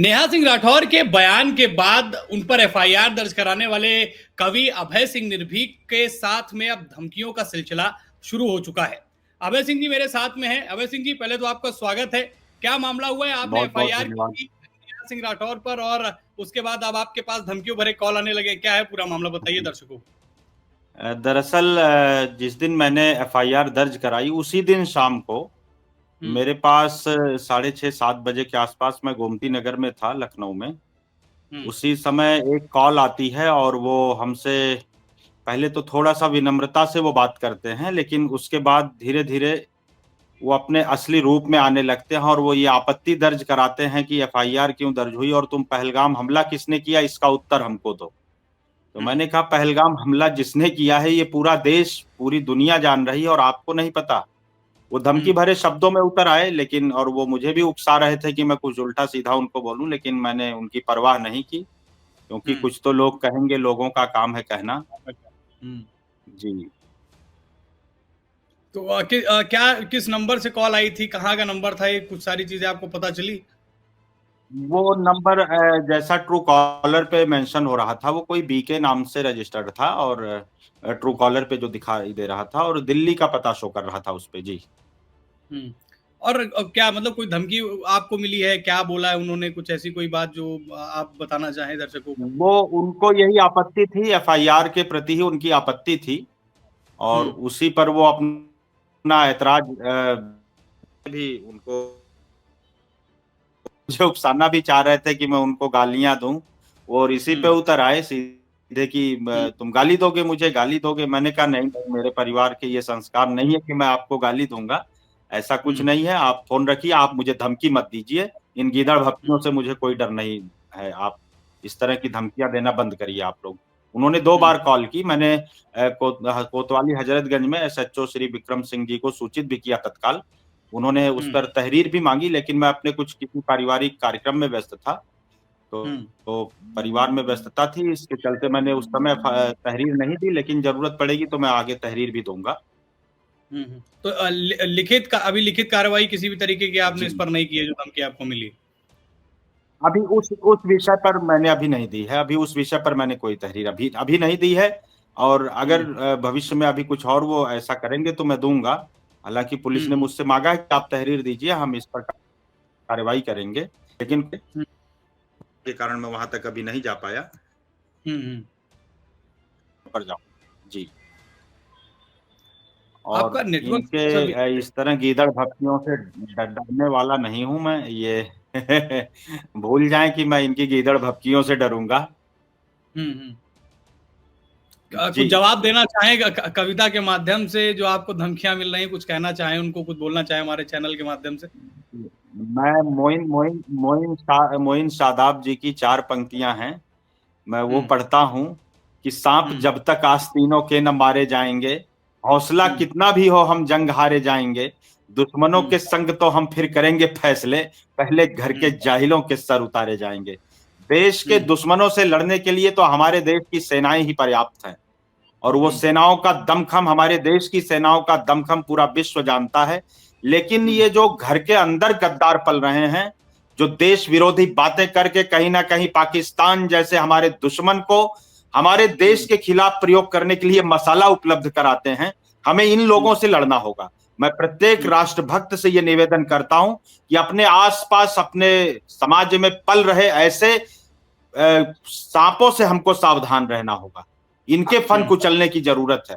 नेहा सिंह राठौर के बयान के बाद उन पर एफआईआर दर्ज कराने वाले कवि अभय सिंह निर्भीक के साथ में अब धमकियों का सिलसिला शुरू हो चुका है। अभय सिंह जी मेरे साथ में हैं। अभय सिंह जी, पहले तो आपका स्वागत है। क्या मामला हुआ है? आपने बहुत बहुत एफआईआर धन्यवाद। की नेहा सिंह राठौर पर और उसके बाद अब आपके पास धमकियों भरे कॉल आने लगे। क्या है पूरा मामला, बताइए दर्शकों को। दरअसल जिस दिन मैंने एफआईआर दर्ज कराई उसी दिन शाम को मेरे पास 6:30-7 बजे के आसपास, मैं गोमती नगर में था, लखनऊ में। उसी समय एक कॉल आती है और वो हमसे पहले तो थोड़ा सा विनम्रता से वो बात करते हैं, लेकिन उसके बाद धीरे धीरे वो अपने असली रूप में आने लगते हैं और वो ये आपत्ति दर्ज कराते हैं कि एफआईआर क्यों दर्ज हुई और तुम पहलगाम हमला किसने किया, इसका उत्तर हमको दो। तो मैंने कहा, पहलगाम हमला जिसने किया है ये पूरा देश, पूरी दुनिया जान रही है और आपको नहीं पता। वो धमकी भरे शब्दों में उतर आए, लेकिन और वो मुझे भी उकसा रहे थे कि मैं कुछ उल्टा सीधा उनको बोलूं, लेकिन मैंने उनकी परवाह नहीं की, क्योंकि कुछ तो लोग कहेंगे, लोगों का काम है कहना। जी। तो क्या किस नंबर से कॉल आई थी, कहाँ का नंबर था, ये कुछ सारी चीजें आपको पता चली? वो नंबर जैसा ट्रू कॉलर पे मेंशन हो रहा था, वो कोई बीके नाम से रजिस्टर्ड था और ट्रू कॉलर पे जो दिखाई दे रहा था, और दिल्ली का पता शो कर रहा था उस पे। जी। और क्या मतलब कोई धमकी आपको मिली है? क्या बोला है उन्होंने? कुछ ऐसी कोई बात जो आप बताना चाहें दर्शकों को? वो उनको यही आपत्ति थी, एफआईआर के प्रति ही उनकी आपत्ति थी, और उसी पर वो अपना ऐतराज भी उनको मुझे उकसाना भी चाह रहे थे कि मैं उनको गालियां दूं, और इसी पे उतर आए सीधे कि तुम गाली दोगे, मुझे गाली दोगे। मैंने कहा नहीं, मेरे परिवार के ये संस्कार नहीं है कि मैं आपको गाली दूंगा, ऐसा कुछ नहीं है। आप फोन रखिए, आप मुझे धमकी मत दीजिए, इन गीदड़ भक्तियों से मुझे कोई डर नहीं है, आप इस तरह की धमकियां देना बंद करिए आप लोग। उन्होंने 2 बार कॉल की, मैंने कोतवाली हजरतगंज में एसएचओ श्री विक्रम सिंह जी को सूचित भी किया तत्काल। उन्होंने उस पर तहरीर भी मांगी, लेकिन मैं अपने कुछ किसी पारिवारिक कार्यक्रम में व्यस्त था, तो परिवार में व्यस्तता थी, इसके चलते मैंने उस समय तहरीर नहीं दी, लेकिन जरूरत पड़ेगी तो मैं आगे तहरीर भी दूंगा। तो अभी लिखित कार्रवाई किसी भी तरीके की आपने इस पर नहीं की है जो धमकी आपको मिली? अभी उस विषय पर मैंने अभी नहीं दी है, अभी उस विषय पर मैंने कोई तहरीर अभी अभी नहीं दी है, और अगर भविष्य में अभी कुछ और वो ऐसा करेंगे तो मैं दूंगा। हालांकि पुलिस ने मुझसे मांगा है कि आप तहरीर दीजिए, हम इस पर कार्रवाई करेंगे, लेकिन के कारण मैं वहां तक अभी नहीं जा पाया। पर जाऊं। जी। और आपका नेटवर्क इनके इस तरह गीदड़ भक्तियों से डरने वाला नहीं हूं मैं, ये भूल जाएं कि मैं इनकी गीदड़ भक्तियों से डरूंगा। कुछ जवाब देना चाहेगा कविता के माध्यम से जो आपको धमकियां मिल रही हैं? कुछ कहना चाहें उनको, कुछ बोलना चाहें हमारे चैनल के माध्यम से? मैं मोइन शादाब जी की 4 पंक्तियां हैं, मैं वो पढ़ता हूं कि सांप जब तक आस्तीनों के न मारे जाएंगे, हौसला कितना भी हो हम जंग हारे जाएंगे, दुश्मनों के संग तो हम फिर करेंगे फैसले, पहले घर के जाहिलों के सर उतारे जाएंगे। देश के दुश्मनों से लड़ने के लिए तो हमारे देश की सेनाएं ही पर्याप्त हैं, और वो सेनाओं का दमखम, हमारे देश की सेनाओं का दमखम पूरा विश्व जानता है। लेकिन ये जो घर के अंदर गद्दार पल रहे हैं, जो देश विरोधी बातें करके कहीं ना कहीं पाकिस्तान जैसे हमारे दुश्मन को हमारे देश के खिलाफ प्रयोग करने के लिए मसाला उपलब्ध कराते हैं, हमें इन लोगों से लड़ना होगा। मैं प्रत्येक राष्ट्रभक्त से ये निवेदन करता हूं कि अपने आसपास, अपने समाज में पल रहे ऐसे सांपों से हमको सावधान रहना होगा, इनके फन कुचलने की जरूरत है।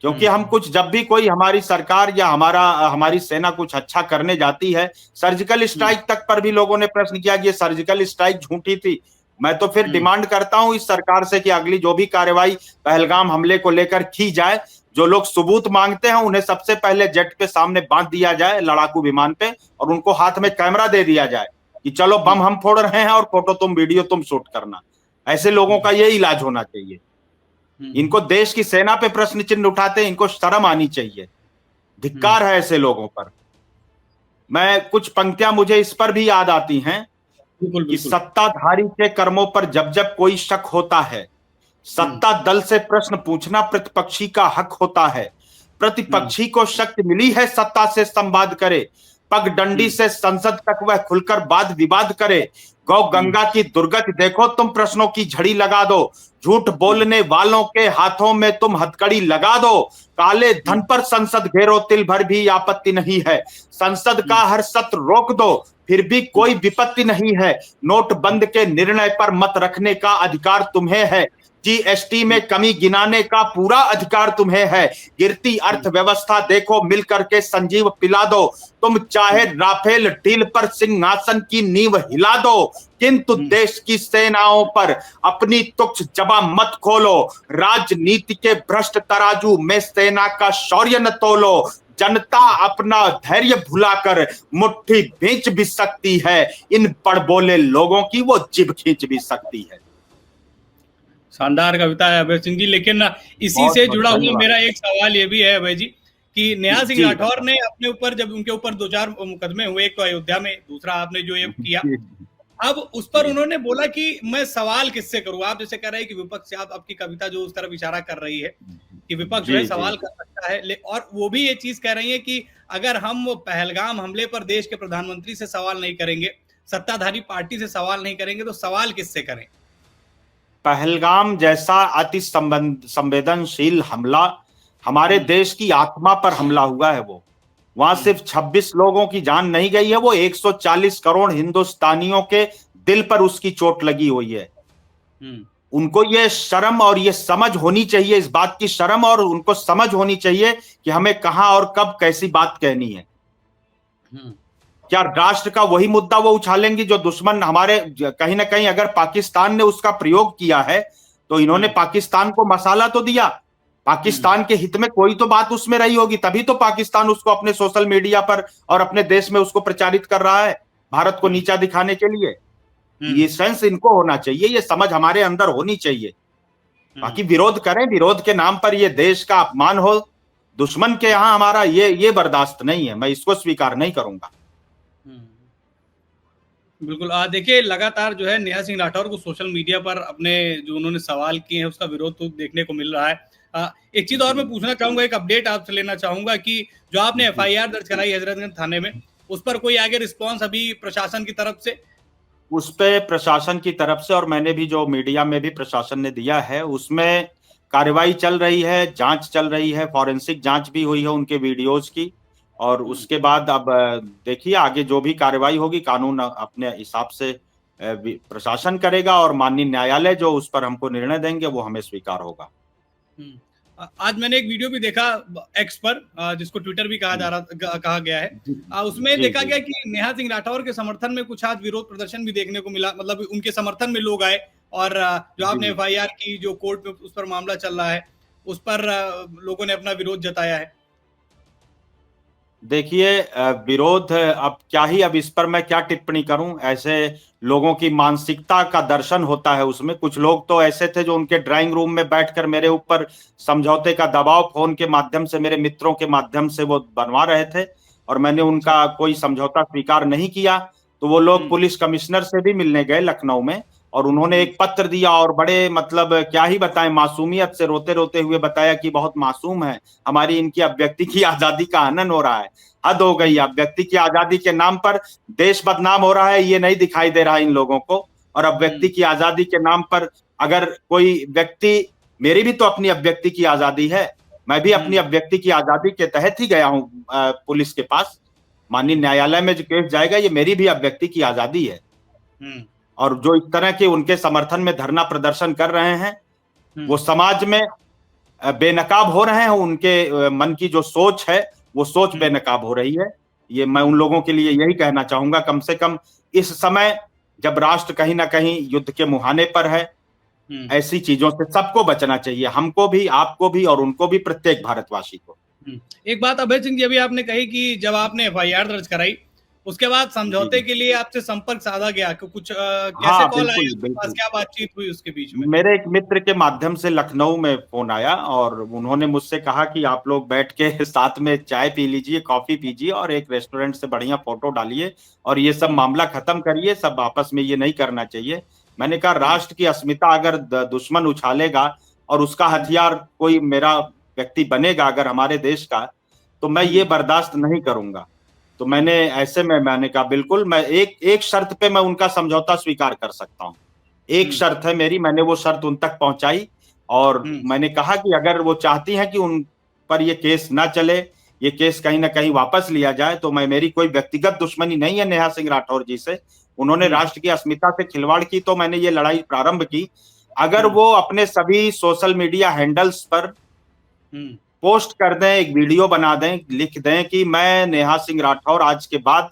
क्योंकि हम कुछ, जब भी कोई हमारी सरकार या हमारी सेना कुछ अच्छा करने जाती है, सर्जिकल स्ट्राइक तक पर भी लोगों ने प्रश्न किया कि ये सर्जिकल स्ट्राइक झूठी थी। मैं तो फिर डिमांड करता हूं इस सरकार से कि अगली जो भी कार्रवाई पहलगाम हमले को लेकर की जाए, जो लोग सबूत मांगते हैं उन्हें सबसे पहले जेट के सामने बांध दिया जाए, लड़ाकू विमान पे, और उनको हाथ में कैमरा दे दिया जाए कि चलो बम हम फोड़ रहे हैं और फोटो तुम, वीडियो तुम शूट करना। ऐसे लोगों का ये इलाज होना चाहिए। इनको देश की सेना पे प्रश्न चिन्ह उठाते हैं, इनको शर्म आनी चाहिए। धिक्कार है ऐसे लोगों पर। मैं कुछ पंक्तियां मुझे इस पर भी याद आती हैं कि सत्ताधारी के कर्मों पर जब जब कोई शक होता है, सत्ता दल से प्रश्न पूछना प्रतिपक्षी का हक होता है। प्रतिपक्षी को शक्ति मिली है सत्ता से संवाद करे, पगडंडी से संसद तक वह खुलकर वाद विवाद करे। गौ गंगा की दुर्गति देखो, तुम प्रश्नों की झड़ी लगा दो, झूठ बोलने वालों के हाथों में तुम हथकड़ी लगा दो, काले धन पर संसद घेरो, तिल भर भी आपत्ति नहीं है, संसद का हर सत्र रोक दो, फिर भी कोई विपत्ति नहीं है, नोटबंद के निर्णय पर मत रखने का अधिकार तुम्हें है, जीएसटी में कमी गिनाने का पूरा अधिकार तुम्हें है, गिरती अर्थव्यवस्था देखो मिल करके संजीव पिला दो, तुम चाहे राफेल डील पर सिंहासन की नींव हिला दो, किंतु देश की सेनाओं पर अपनी तुच्छ जबां मत खोलो, राजनीति के भ्रष्ट तराजू में सेना का शौर्य न तोलो, जनता अपना धैर्य भुलाकर मुट्ठी भींच भी सकती है, इन बड़बोले लोगों की वो जिभ खींच भी सकती है। शानदार कविता है अभय सिंह जी। लेकिन इसी से जुड़ा हुआ मेरा एक सवाल ये भी है अभय जी कि नेहा सिंह राठौर ने अपने ऊपर, जब उनके ऊपर 2-4 मुकदमे हुए, एक तो अयोध्या में, दूसरा आपने जो ये किया, अब उस पर उन्होंने बोला कि मैं सवाल किससे करूं। आप जैसे कह रहे हैं कि विपक्ष से, आप आपकी कविता जो उस तरफ इशारा कर रही है कि विपक्ष जो है सवाल कर सकता है, और वो भी ये चीज कह रही है कि अगर हम पहलगाम हमले पर देश के प्रधानमंत्री से सवाल नहीं करेंगे, सत्ताधारी पार्टी से सवाल नहीं करेंगे, तो सवाल किससे करें। पहलगाम जैसा अति संवेदनशील हमला हमारे देश की आत्मा पर हमला हुआ है। वो वहां सिर्फ 26 लोगों की जान नहीं गई है, वो 140 करोड़ हिंदुस्तानियों के दिल पर उसकी चोट लगी हुई है। उनको ये शर्म और ये समझ होनी चाहिए, इस बात की शर्म और उनको समझ होनी चाहिए कि हमें कहां और कब कैसी बात कहनी है। क्या राष्ट्र का वही मुद्दा वो उछालेंगी जो दुश्मन हमारे, कहीं ना कहीं अगर पाकिस्तान ने उसका प्रयोग किया है तो इन्होंने पाकिस्तान को मसाला तो दिया, पाकिस्तान के हित में कोई तो बात उसमें रही होगी, तभी तो पाकिस्तान उसको अपने सोशल मीडिया पर और अपने देश में उसको प्रचारित कर रहा है, भारत को नीचा दिखाने के लिए। ये सेंस इनको होना चाहिए, ये समझ हमारे अंदर होनी चाहिए। बाकी विरोध करें, विरोध के नाम पर ये देश का अपमान हो, दुश्मन के यहां हमारा ये बर्दाश्त नहीं है, मैं इसको स्वीकार नहीं करूंगा। बिल्कुल। देखिए, लगातार जो है नेहा सिंह राठौर को सोशल मीडिया पर अपने जो उन्होंने सवाल किए हैं उसका विरोध तो देखने को मिल रहा है। एक चीज और मैं पूछना चाहूंगा, एक अपडेट आपसे लेना चाहूंगा कि जो आपने एफआईआर दर्ज कराई हजरतगंज थाने में, उस पर कोई आगे रिस्पॉन्स अभी प्रशासन की तरफ से? उस पे प्रशासन की तरफ से, और मैंने भी जो मीडिया में भी प्रशासन ने दिया है, उसमें कार्रवाई चल रही है, जांच चल रही है, फॉरेंसिक जांच भी हुई है उनके वीडियोज की, और उसके बाद अब देखिए आगे जो भी कार्रवाई होगी कानून अपने हिसाब से प्रशासन करेगा, और माननीय न्यायालय जो उस पर हमको निर्णय देंगे वो हमें स्वीकार होगा। आज मैंने एक वीडियो भी देखा एक्स पर, जिसको ट्विटर भी कहा गया है, उसमें देखा गया कि नेहा सिंह राठौर के समर्थन में कुछ आज विरोध प्रदर्शन भी देखने को मिला, मतलब उनके समर्थन में लोग आए, और जो आपने एफआईआर की, जो कोर्ट में उस पर मामला चल रहा है, उस पर लोगों ने अपना विरोध जताया है। देखिए विरोध, अब क्या ही, अब इस पर मैं क्या टिप्पणी करूं, ऐसे लोगों की मानसिकता का दर्शन होता है उसमें। कुछ लोग तो ऐसे थे जो उनके ड्राइंग रूम में बैठकर मेरे ऊपर समझौते का दबाव फोन के माध्यम से, मेरे मित्रों के माध्यम से वो बनवा रहे थे, और मैंने उनका कोई समझौता स्वीकार नहीं किया। तो वो लोग पुलिस कमिश्नर से भी मिलने गए लखनऊ में, और उन्होंने एक पत्र दिया, और बड़े मतलब क्या ही बताएं, मासूमियत से रोते रोते हुए बताया कि बहुत मासूम है, हमारी इनकी अभिव्यक्ति की आजादी का हनन हो रहा है। हद हो गई, अभिव्यक्ति की आजादी के नाम पर देश बदनाम हो रहा है, ये नहीं दिखाई दे रहा इन लोगों को। और अभिव्यक्ति की आजादी के नाम पर अगर कोई व्यक्ति, मेरी भी तो अपनी अभिव्यक्ति की आजादी है, मैं भी अपनी अभिव्यक्ति की आजादी के तहत ही गया हूँ पुलिस के पास, माननीय न्यायालय में जो केस जाएगा, ये मेरी भी अभिव्यक्ति की आजादी है। और जो इस तरह के उनके समर्थन में धरना प्रदर्शन कर रहे हैं, वो समाज में बेनकाब हो रहे हैं, उनके मन की जो सोच है वो सोच बेनकाब हो रही है। ये मैं उन लोगों के लिए यही कहना चाहूंगा, कम से कम इस समय जब राष्ट्र कहीं ना कहीं युद्ध के मुहाने पर है, ऐसी चीजों से सबको बचना चाहिए, हमको भी, आपको भी, और उनको भी, प्रत्येक भारतवासी को। एक बात अभय सिंह जी, अभी आपने कही कि जब आपने एफआईआर दर्ज कराई उसके बाद समझौते के लिए आपसे संपर्क साधा गया, कुछ कैसे कॉल आया, क्या बातचीत हुई उसके बीच में? मेरे एक मित्र के माध्यम से लखनऊ में फोन आया, और उन्होंने मुझसे कहा कि आप लोग बैठ के साथ में चाय पी लीजिए, कॉफी पीजिए, और एक रेस्टोरेंट से बढ़िया फोटो डालिए, और ये सब मामला खत्म करिए, सब आपस में ये नहीं करना चाहिए। मैंने कहा राष्ट्र की अस्मिता अगर दुश्मन उछालेगा और उसका हथियार कोई मेरा व्यक्ति बनेगा अगर हमारे देश का, तो मैं ये बर्दाश्त नहीं करूंगा। तो मैंने ऐसे में मैंने कहा बिल्कुल, मैं एक शर्त पे मैं उनका समझौता स्वीकार कर सकता हूँ। एक शर्त है मेरी, मैंने वो शर्त उन तक पहुंचाई और मैंने कहा कि अगर वो चाहती हैं कि उन पर ये केस ना चले, ये केस कहीं ना कहीं वापस लिया जाए, तो मेरी कोई व्यक्तिगत दुश्मनी नहीं है नेहा सिंह राठौर जी से। उन्होंने राष्ट्र की अस्मिता से खिलवाड़ की तो मैंने ये लड़ाई प्रारंभ की। अगर वो अपने सभी सोशल मीडिया हैंडल्स पर पोस्ट कर दें, एक वीडियो बना दें, लिख दें कि मैं नेहा सिंह राठौर आज के बाद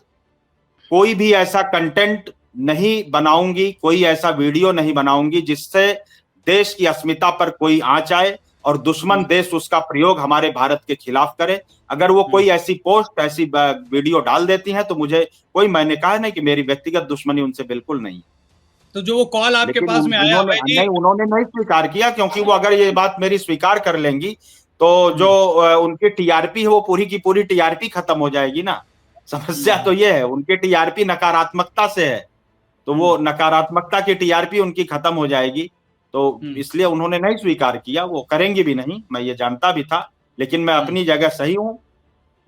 कोई भी ऐसा कंटेंट नहीं बनाऊंगी, कोई ऐसा वीडियो नहीं बनाऊंगी जिससे देश की अस्मिता पर कोई आंच आए और दुश्मन देश उसका प्रयोग हमारे भारत के खिलाफ करे। अगर वो कोई ऐसी पोस्ट, ऐसी वीडियो डाल देती हैं तो मुझे कोई, मैंने कहा नहीं कि मेरी व्यक्तिगत दुश्मनी उनसे बिल्कुल नहीं। तो जो वो कॉल आपके पास में आया उन्होंने नहीं, उन्होंने नहीं स्वीकार किया, क्योंकि वो अगर ये बात मेरी स्वीकार कर लेंगी तो जो उनकी टीआरपी है वो पूरी की पूरी टीआरपी खत्म हो जाएगी ना। समस्या तो ये है, उनके टीआरपी नकारात्मकता से है, तो वो नकारात्मकता की टीआरपी उनकी खत्म हो जाएगी। तो इसलिए उन्होंने नहीं स्वीकार किया, वो करेंगे भी नहीं, मैं ये जानता भी था। लेकिन मैं अपनी जगह सही हूं,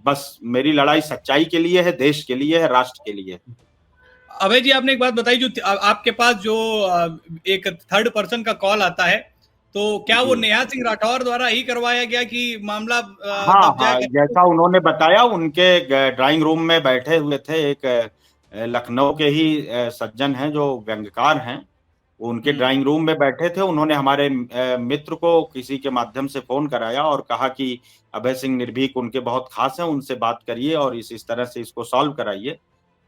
बस मेरी लड़ाई सच्चाई के लिए है, देश के लिए है, राष्ट्र के लिए। अभय जी, आपने एक बात बताई, जो आपके पास जो एक थर्ड पर्सन का कॉल आता है, तो क्या वो नेहा सिंह राठौर द्वारा ही करवाया गया कि मामला हाँ, जैसा उन्होंने बताया, उनके ड्राइंग रूम में बैठे हुए थे एक लखनऊ के ही सज्जन हैं जो व्यंग्यकार हैं, उनके ड्राइंग रूम में बैठे थे। उन्होंने हमारे मित्र को किसी के माध्यम से फोन कराया और कहा कि अभय सिंह निर्भीक उनके बहुत खास हैं, उनसे बात करिए और इस तरह से इसको सॉल्व कराइए।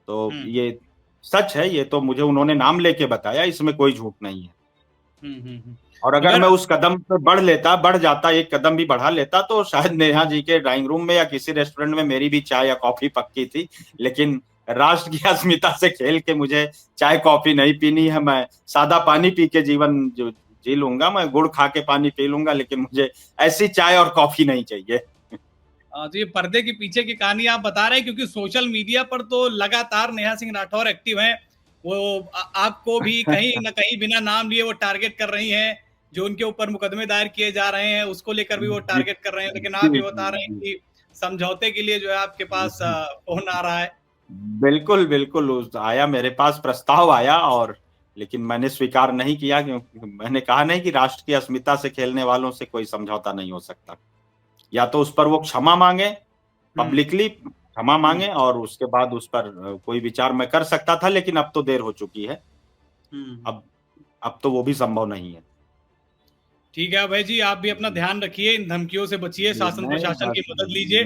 तो ये सच है, ये तो मुझे उन्होंने नाम लेके बताया, इसमें कोई झूठ नहीं है। और अगर मैं उस कदम पे बढ़ जाता, एक कदम भी बढ़ा लेता, तो शायद नेहा जी के ड्राइंग रूम में या किसी रेस्टोरेंट में मेरी भी चाय या कॉफी पक्की थी। लेकिन राष्ट्र की अस्मिता से खेल के मुझे चाय कॉफी नहीं पीनी है। मैं सादा पानी पी के जीवन जो जी लूंगा, मैं गुड़ खा के पानी पी लूंगा, लेकिन मुझे ऐसी चाय और कॉफी नहीं चाहिए। तो ये पर्दे के पीछे की कहानी आप बता रहे हैं, क्योंकि सोशल मीडिया पर तो लगातार नेहा सिंह राठौर एक्टिव हैं। वो आपको भी कहीं न कहीं बिना नाम लिए वो टारगेट कर रही हैं, जो उनके ऊपर मुकदमे दायर किए जा रहे हैं उसको लेकर भी वो टारगेट कर रहे हैं। लेकिन आप ये बता रहे हैं कि समझौते के लिए जो है आपके पास फोन आ रहा है। बिल्कुल बिल्कुल, आया, मेरे पास प्रस्ताव आया, और लेकिन मैंने स्वीकार नहीं किया, क्योंकि मैंने कहा नहीं कि राष्ट्र की अस्मिता से खेलने वालों से कोई समझौता नहीं हो सकता। या तो उस पर वो क्षमा मांगे, पब्लिकली क्षमा मांगे, और उसके बाद उस पर कोई विचार मैं कर सकता था, लेकिन अब तो देर हो चुकी है। अब तो वो भी संभव नहीं है। ठीक है अभय जी, आप भी अपना ध्यान रखिए, इन धमकियों से बचिए, शासन प्रशासन की मदद लीजिए।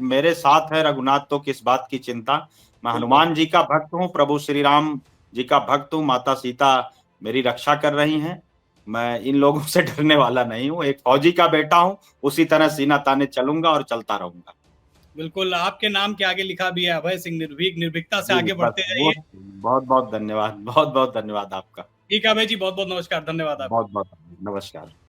मेरे साथ है रघुनाथ, तो किस बात की चिंता। मैं हनुमान जी का भक्त हूँ, प्रभु श्री राम जी का भक्त हूँ, माता सीता मेरी रक्षा कर रही हैं। मैं इन लोगों से डरने वाला नहीं हूँ, एक फौजी का बेटा हूँ, उसी तरह सीना ताने चलूंगा और चलता रहूंगा। बिल्कुल, आपके नाम के आगे लिखा भी है अभय सिंह निर्भीक, निर्भीकता से आगे बढ़ते जाइए। बहुत बहुत धन्यवाद, बहुत बहुत धन्यवाद आपका। ठीक है अभय जी, बहुत बहुत नमस्कार, धन्यवाद आपका। बहुत बहुत नमस्कार।